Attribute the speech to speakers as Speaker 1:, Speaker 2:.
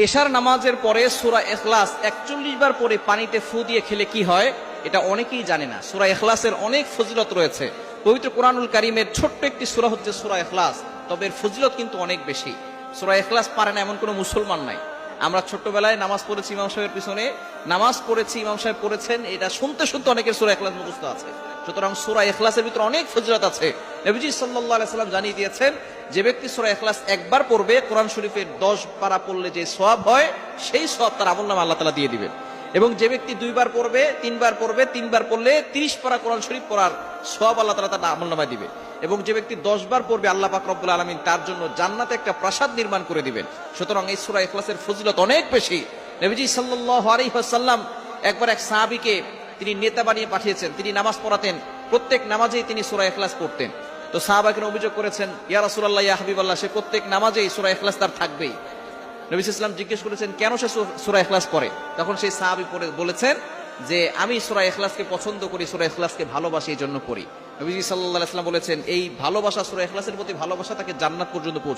Speaker 1: এশার নামাজের পরে সূরা ইখলাস 41 বার পরে পানিতে ফু দিয়ে খেলে কি হয়, এটা অনেকেই জানে না। সূরা ইখলাসের অনেক ফজিলত রয়েছে। পবিত্র কোরআনুল কারীমের ছোট্ট একটি সূরা হচ্ছে সূরা ইখলাস, তবে এর ফজিলত কিন্তু অনেক বেশি। সূরা ইখলাস পারে না এমন কোনো মুসলমান নাই। আমরা ছোট্টবেলায় নামাজ পড়েছি ইমাম সাহেবের পিছনে, নামাজ পড়েছি ইমাম সাহেব পড়েছেন, এটা শুনতে শুনতে অনেকের সূরা ইখলাস মুখস্থ আছে। সুতরাং সূরা ইখলাসের ভিতরে অনেক ফজিলত আছে। নবীজি সাল্লাল্লাহু আলাইহি সাল্লাম জানিয়ে দিয়েছেন, যে ব্যক্তি সূরা ইখলাস একবার পড়বে, কোরআন শরীফের 10 পারা পড়লে যে সওয়াব হয়, সেই সওয়াব তার আমলনামায় আল্লাহ তাআলা দিয়ে দিবেন। এবং যে ব্যক্তি 2 বার পড়বে, 3 বার পড়বে, 3 বার পড়লে 30 পারা কোরআন শরীফ পড়ার সওয়াব আল্লাহ তাআলা তার আমলনামায় দিবে। এবং যে ব্যক্তি 10 বার পড়বে, আল্লাহ পাক রব্বুল আলামিন তার জন্য জান্নাতে একটা প্রাসাদ নির্মাণ করে দিবেন। সুতরাং এই সূরা ইখলাসের ফজিলত অনেক বেশি। নবীজি সাল্লাল্লাহু আলাইহি ওয়াসাল্লাম একবার এক সাহাবীকে তিনি নেতা বানিয়ে পাঠিয়েছেন, তিনি নামাজ পড়াতেন, প্রত্যেক নামাজেই তিনি সূরা ইখলাস পড়তেন। তো সাহাবাকেরা অভিযোগ করেছেন, ইয়া রাসূলুল্লাহ, ইয়া হাবিবাল্লাহ, সে প্রত্যেক নামাজেই সূরা ইখলাস তার থাকবেই। নবী সাল্লাল্লাহু আলাইহি ওয়াসাল্লাম জিজ্ঞেস করেছেন, কেন সে সূরা ইখলাস পড়ে? তখন সেই সাহাবী বলেছেন যে, আমি সূরা ইখলাসকে পছন্দ করি, সূরা ইখলাসকে ভালোবাসি, এই জন্য পড়ি। নবীজি সাল্লাল্লাহু আলাইহি ওয়াসাল্লাম বলেছেন, এই ভালোবাসা, সূরা ইখলাসের প্রতি ভালোবাসা তাকে জান্নাত পর্যন্ত পৌঁছে